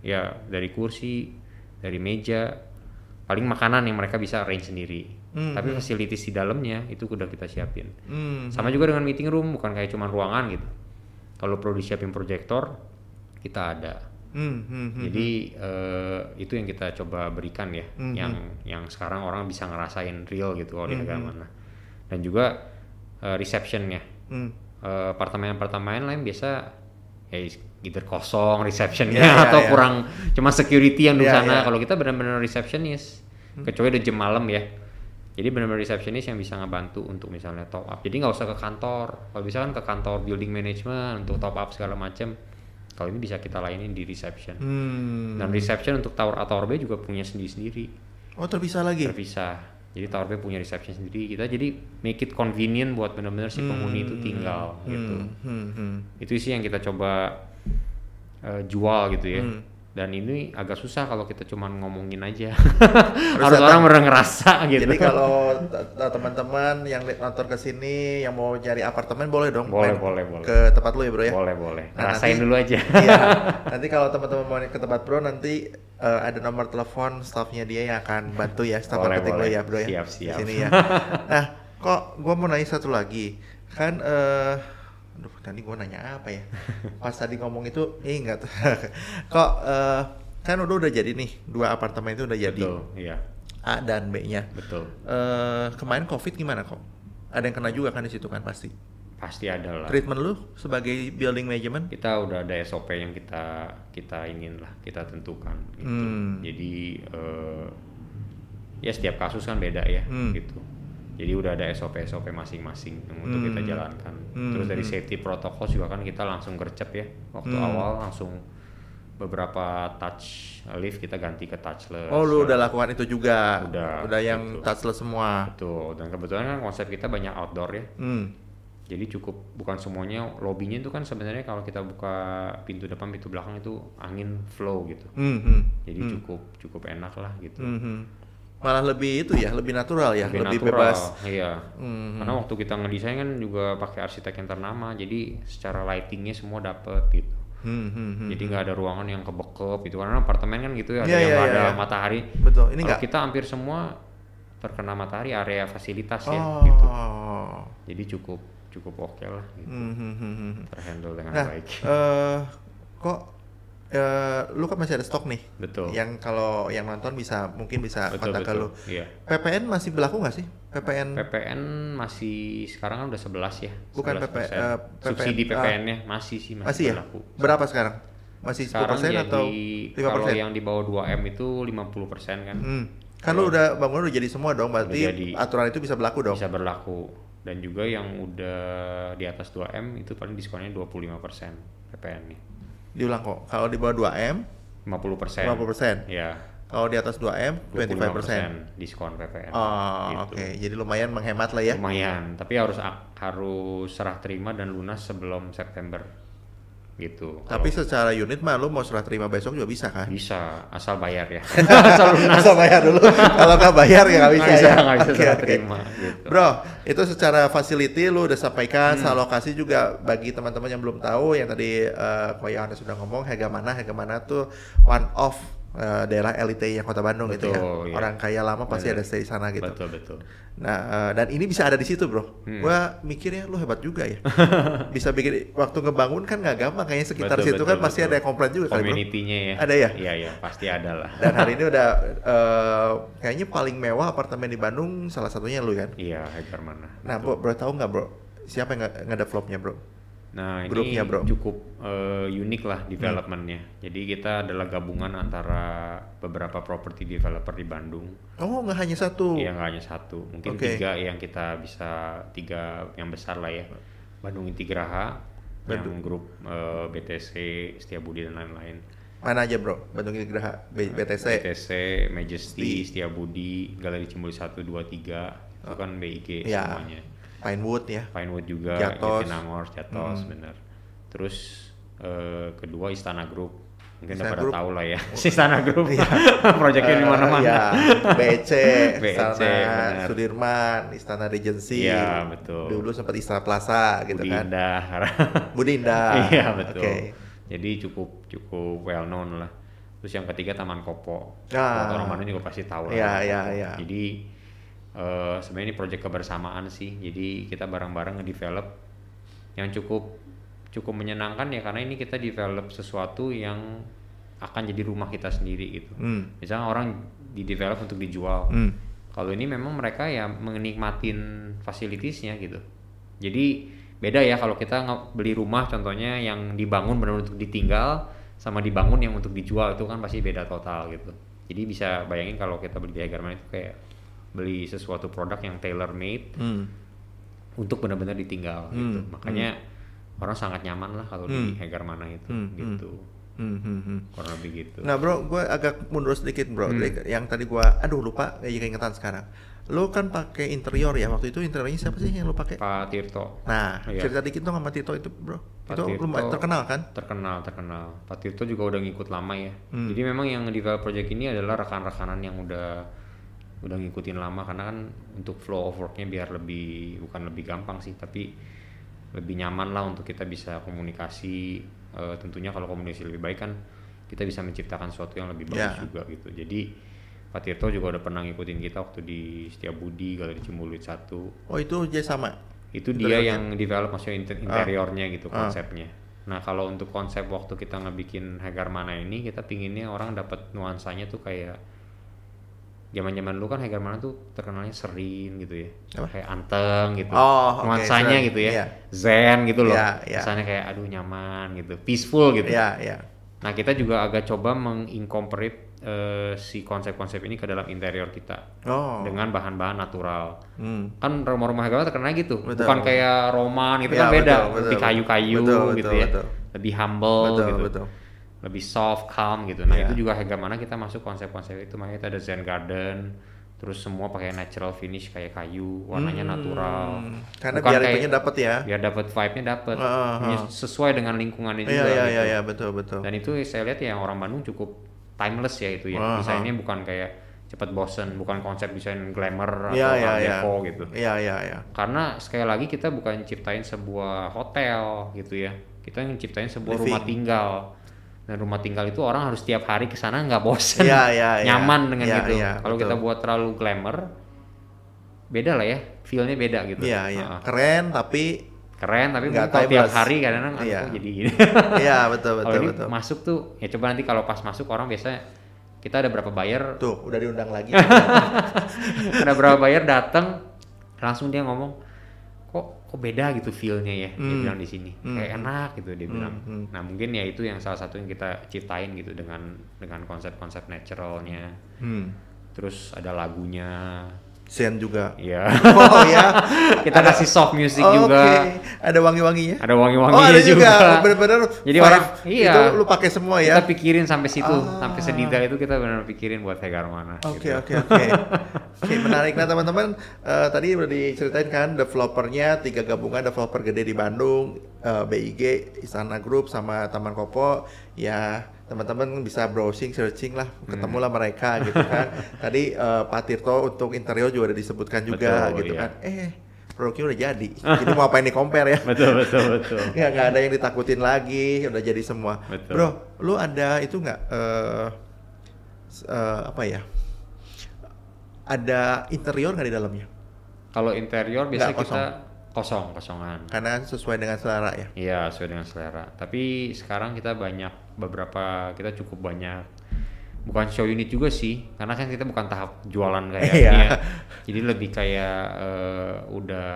Ya dari kursi, dari meja, paling makanan yang mereka bisa arrange sendiri. Tapi facilities di dalamnya itu udah kita siapin. Sama juga dengan meeting room, bukan kayak cuma ruangan gitu. Kalau perlu disiapin proyektor, kita ada. Jadi itu yang kita coba berikan ya, yang sekarang orang bisa ngerasain real gitu kalau di negara mana. Dan juga receptionnya, apartemen-apartemen lain biasa ya either kosong receptionnya atau kurang cuma security yang di sana. Kalau kita benar-benar receptionist, kecuali ada jam malam ya. Jadi benar-benar receptionist yang bisa ngebantu untuk misalnya top up. Jadi nggak usah ke kantor. Kalau bisa kan ke kantor building management untuk top up segala macam. Kalau ini bisa kita layanin di reception. Dan reception untuk tower A, tower B juga punya sendiri-sendiri. Oh terpisah lagi? Terpisah. Jadi tower B punya reception sendiri. Kita jadi make it convenient buat benar-benar si penghuni itu tinggal gitu. Itu sih yang kita coba jual gitu ya. Dan ini agak susah kalau kita cuma ngomongin aja. Harus orang bener ngerasa gitu. Jadi kalau teman-teman yang nonton ke sini yang mau cari apartemen boleh dong. Boleh. Ke tempat lu ya bro ya. Boleh. Nah, rasain dulu aja. Iya. Nanti kalau teman-teman mau ke tempat bro nanti ada nomor telepon staffnya dia yang akan bantu ya, staff marketing lo ya bro ya. Siap. Di sini ya. Nah, kok gua mau nanya satu lagi. Kan aduh, tadi gue nanya apa ya? Pas tadi ngomong itu, ingat. Kok kan udah jadi nih, 2 apartemen itu udah jadi. Betul, iya. A dan B-nya. Betul. Kemarin COVID gimana kok? Ada yang kena juga kan di situ kan pasti? Pasti ada lah. Treatment lu sebagai building management? Kita udah ada SOP yang kita ingin lah, kita tentukan. Gitu. Jadi ya setiap kasus kan beda ya, gitu. Jadi udah ada SOP masing-masing yang untuk kita jalankan. Terus dari safety protokol juga kan kita langsung gercep ya. Waktu awal langsung beberapa touch lift kita ganti ke touchless. Oh lu udah lakukan itu juga? Udah yang touchless semua? Betul, dan kebetulan kan konsep kita banyak outdoor ya. Jadi bukan semuanya lobbynya itu kan sebenarnya kalau kita buka pintu depan pintu belakang itu angin flow gitu. Jadi cukup enak lah gitu. Malah lebih itu ya, lebih natural ya, lebih natural, bebas. Iya. Karena waktu kita ngedesain kan juga pakai arsitek yang ternama, jadi secara lightingnya semua dapet gitu. Jadi nggak ada ruangan yang kebekep gitu, karena apartemen kan gitu ya, ada yang ada matahari. Betul. Ini kalau kita hampir semua terkena matahari area fasilitas ya gitu. Jadi cukup oke lah gitu. Terhandle dengan baik. Kok lu kan masih ada stok nih. Betul. Yang kalau yang nonton mungkin bisa kontak ke lu. Iya. PPN masih berlaku nggak sih? PPN masih sekarang kan udah 11 ya. Bukan 11%. Subsidi PPN-nya masih berlaku. Ya? Berapa sekarang? Masih 10% atau 5%? Kalau yang di bawah 2M itu 50% kan. Kan lu bangunan udah jadi semua dong, berarti aturan itu bisa berlaku dong? Bisa berlaku. Dan juga yang udah di atas 2M itu paling diskonnya 25% PPN-nya. Diulang kok, kalau di bawah 2M 50%. Ya. Kalau di atas 2M 25% diskon PPN. Gitu. Oke. Jadi lumayan menghemat lah ya. Lumayan, tapi harus serah terima dan lunas sebelum September gitu. Tapi secara unit mah lu mau serah terima besok juga bisa kan? Bisa, asal bayar ya. asal lunas. Asal bayar dulu. Kalau nggak bayar ya nggak bisa ya. Nggak bisa serah terima. Gitu. Bro, itu secara facility lu udah sampaikan, secara lokasi juga bagi teman-teman yang belum tahu, yang tadi Ko Yohanes sudah ngomong, Hegamana tuh one of daerah elite yang Kota Bandung. Betul, gitu ya. Iya. Orang kaya lama pasti ada stay di sana gitu. Betul. Nah, dan ini bisa ada di situ, bro. Gua mikirnya lu hebat juga ya. Bisa bikin waktu ngebangun kan nggak gampang, kayaknya sekitar situ kan pasti ada komplain juga kan, bro. Community-nya ya. Ada ya? Iya, pasti ada lah. Dan hari ini udah kayaknya paling mewah apartemen di Bandung, salah satunya lu kan? Iya, Hegamana. Nah, bro tahu nggak, bro? Siapa yang ngedevelopnya, bro? Nah, grupnya, ini bro, cukup unik lah developmentnya. Jadi kita adalah gabungan antara beberapa property developer di Bandung. Oh, nggak hanya satu? Iya, nggak hanya satu. Mungkin 3 yang kita bisa, 3 yang besar lah ya. Bandung Intigraha, yang grup BTC, Setiabudi dan lain-lain. Mana aja, bro? Bandung Intigraha, BTC, Majesty, Setiabudi, Galeri Cimbuli 1, 2, 3. Itu kan BIG semuanya. Pinewood ya. Pinewood juga, Jatinangor, Jatos, bener. Terus kedua Istana Group. Mungkin udah pada tahu lah ya. Istana Group. Proyeknya di mana-mana. Ya, BC, Istana Sudirman, Istana Regency. Iya, betul. Dulu sempat Istana Plaza gitu kan. Budi Indah. Iya, betul. Jadi cukup well known lah. Terus yang ketiga Taman Kopo. Orang Bandung juga pasti tahu lah. Iya. Jadi sebenarnya ini proyek kebersamaan sih, jadi kita bareng-bareng ngedevelop yang cukup menyenangkan ya, karena ini kita develop sesuatu yang akan jadi rumah kita sendiri gitu. Misalnya orang didevelop untuk dijual, kalau ini memang mereka ya menikmatin fasilitiesnya gitu. Jadi beda ya kalau kita beli rumah contohnya yang dibangun benar-benar untuk ditinggal sama dibangun yang untuk dijual, itu kan pasti beda total gitu. Jadi bisa bayangin kalau kita beli di Hegamana itu kayak beli sesuatu produk yang tailor made untuk benar-benar ditinggal gitu. Makanya orang sangat nyaman lah kalau di Hegamana itu gitu. Kurang lebih gitu. Nah, bro, gue agak mundur sedikit, bro. Yang tadi gue lupa, keingetan sekarang. Lo kan pakai interior ya, waktu itu interiornya siapa sih yang lo pakai? Pak Tirto. Nah, cerita dikit dong sama Tirto itu, bro. Itu lumayan terkenal kan? Terkenal. Pak Tirto juga udah ngikut lama ya. Jadi memang yang develop project ini adalah rekan-rekanan yang udah ngikutin lama, karena kan untuk flow of worknya biar bukan lebih gampang sih, tapi lebih nyaman lah untuk kita bisa komunikasi. Tentunya kalau komunikasi lebih baik kan kita bisa menciptakan sesuatu yang lebih bagus juga gitu. Jadi Pak Tirto juga udah pernah ngikutin kita waktu di Setiabudi, Galeri Cimbuluit 1. Oh, itu dia sama? Itu dia yang develop, maksudnya interiornya gitu, konsepnya. Nah, kalau untuk konsep waktu kita ngebikin Hegamana ini, kita pinginnya orang dapat nuansanya tuh kayak zaman-zaman dulu kan Hegamana tuh terkenalnya serene gitu ya. Kayak anteng gitu. Nuansanya gitu ya. Zen gitu loh. Kesannya kayak aduh nyaman gitu, peaceful gitu. Nah, kita juga agak coba mengincorporate si konsep-konsep ini ke dalam interior kita. Dengan bahan-bahan natural. Kan rumah-rumah Hegamana terkenal gitu. Bukan kayak Roman gitu kan, beda. Lebih kayu-kayu gitu ya. Lebih humble gitu. Lebih soft, calm gitu. Nah, itu juga Hegamana kita masuk konsep-konsep itu. Makanya kita ada Zen Garden, terus semua pakai natural finish kayak kayu, warnanya natural. Karena biar itunya dapat ya. Biar dapat vibe-nya dapat. Sesuai dengan lingkungannya juga. Iya, betul. Dan itu saya lihat ya orang Bandung cukup timeless ya itu ya. Desainnya bukan kayak cepat bosen, bukan konsep desain glamour atau art deco gitu. Iya. Karena sekali lagi kita bukan ciptain sebuah hotel gitu ya. Kita ciptain sebuah rumah tinggal. Dan rumah tinggal itu orang harus tiap hari ke sana nggak bosen, nyaman dengan gitu. Kalau kita buat terlalu glamour, beda lah ya, feel-nya beda gitu. Iya. Keren tapi nggak kalau tiap hari kadang-kadang aku jadi gini. Iya betul. Masuk tuh, ya coba nanti kalau pas masuk orang biasanya kita ada berapa buyer. Tuh udah diundang lagi. Ada berapa buyer datang, langsung dia ngomong, kok beda gitu feel-nya ya, dia bilang di sini kayak enak gitu dia bilang. Nah mungkin ya itu yang salah satu yang kita ciptain gitu dengan konsep-konsep naturalnya. Terus ada lagunya. Zen juga. Iya. Oh ya. Kita kasih soft music juga. Ada wangi-wanginya? Ada wangi-wanginya ada juga. Benar-benar. Jadi orang itu lu pakai semua ya. Kita pikirin sampai situ, sampai sedetail itu kita benar-benar pikirin buat Hegarmana. Oke, menarik. Nah teman-teman, tadi udah diceritain kan developernya 3 gabungan developer gede di Bandung, BIG, Istana Group sama Taman Kopo. Ya teman-teman bisa browsing, searching lah, ketemulah mereka gitu kan. Tadi Pak Tirto untuk interior juga udah disebutkan juga. Betul, gitu kan. Produknya udah jadi. Jadi mau apa ini compare ya? Betul. Nggak ada yang ditakutin lagi, udah jadi semua. Betul. Bro, lu ada itu nggak apa ya? Ada interior nggak di dalamnya? Kalau interior biasanya kita kosongan. Karena sesuai dengan selera ya? Iya, sesuai dengan selera. Tapi sekarang kita kita cukup banyak, bukan show unit juga sih, karena kan kita bukan tahap jualan kayak ini ya. Jadi lebih kayak udah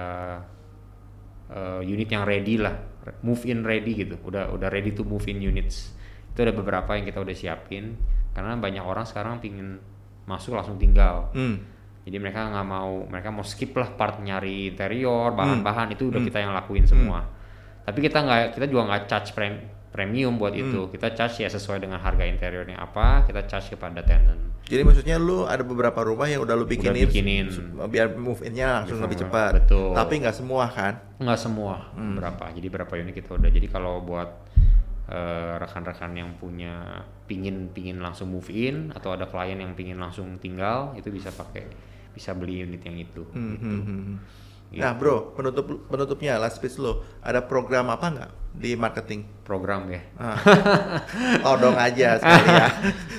unit yang ready lah, move in ready gitu, udah ready to move in units. Itu ada beberapa yang kita udah siapin, karena banyak orang sekarang pingin masuk langsung tinggal. Jadi mereka mau skip lah part nyari interior, bahan-bahan itu udah kita yang lakuin semua. Tapi kita juga nggak charge premium buat itu. Kita charge ya sesuai dengan harga interiornya apa, kita charge kepada tenant. Jadi maksudnya lu ada beberapa rumah yang udah lu bikinin biar move in-nya langsung lebih cepat. Betul. Tapi nggak semua kan? Nggak semua, berapa unit kita udah. Jadi kalau buat rekan-rekan yang pingin langsung move in atau ada klien yang pingin langsung tinggal, itu bisa beli unit yang itu. Gitu. Nah bro, penutupnya last piece lo, ada program apa nggak di marketing? Program ya? Todong aja sekali ya,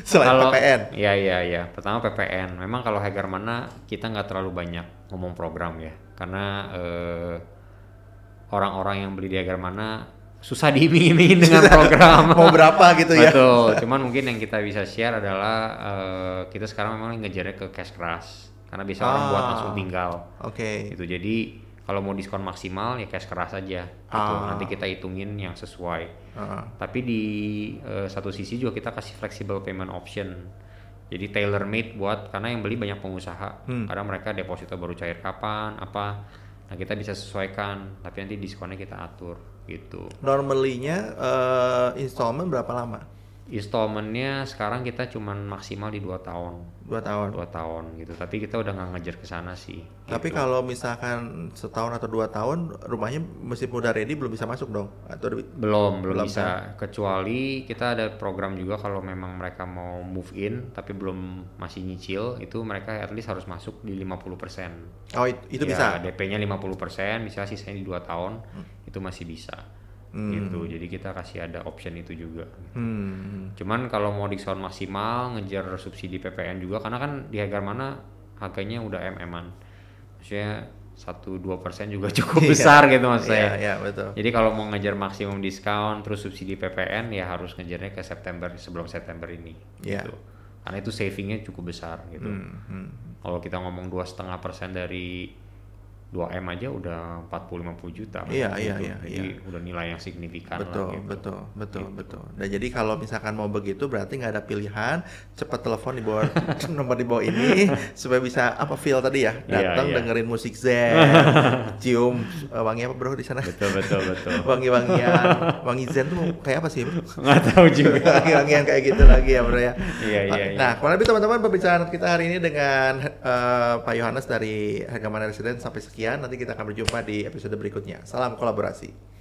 selain PPN. Iya. Pertama PPN. Memang kalau Hegarmana kita nggak terlalu banyak ngomong program ya, karena orang-orang yang beli di Hegarmana susah diiming-imingin dengan program. Mau berapa gitu ya? Betul. Cuman mungkin yang kita bisa share adalah kita sekarang memang ngejarnya ke cash crush. Karena bisa orang buat langsung tinggal. Gitu. Jadi kalau mau diskon maksimal ya cash keras aja. Gitu. Nanti kita hitungin yang sesuai. Tapi di satu sisi juga kita kasih flexible payment option. Jadi tailor made karena yang beli banyak pengusaha. Karena mereka deposito baru cair kapan, apa. Nah kita bisa sesuaikan. Tapi nanti diskonnya kita atur gitu. Normally-nya installment berapa lama? Installmentnya sekarang kita cuman maksimal di 2 tahun. 2 tahun gitu. Tapi kita udah nggak ngejar ke sana sih. Tapi gitu. Kalau misalkan setahun atau 2 tahun rumahnya meskipun udah ready belum bisa masuk dong? Atau belum bisa. Kecuali kita ada program juga kalau memang mereka mau move in tapi belum masih nyicil, itu mereka at least harus masuk di 50%. Oh itu ya, bisa? DP-nya 50%, misalnya sisanya di 2 tahun, itu masih bisa. Gitu, jadi kita kasih ada option itu juga. Cuman kalau mau diskon maksimal ngejar subsidi PPN juga, karena kan di Hegarmana harganya udah MM-an, maksudnya 1-2% juga cukup besar gitu maksud saya. Iya, betul. Jadi kalau mau ngejar maksimum diskon terus subsidi PPN ya harus ngejarnya ke sebelum September ini. Gitu. Karena itu savingnya cukup besar gitu. Kalau kita ngomong 2,5% dari 2 2M aja udah 40-50 juta. Iya. Jadi udah nilai yang signifikan betul, lah gitu. Betul. Dan jadi kalau misalkan mau begitu berarti nggak ada pilihan, cepat telepon di bawah nomor di bawah ini supaya bisa feel tadi ya, datang dengerin musik zen, cium wangi apa bro di sana? Betul. wangi zen tuh kayak apa sih bro? Nggak tahu juga. Wangi-wangian kayak gitu lagi ya bro ya. Iya. Nah, kurang lebih teman-teman pembicaraan kita hari ini dengan Pak Yohanes dari Harga Mana Residen sampai sekian. Nanti kita akan berjumpa di episode berikutnya. Salam kolaborasi.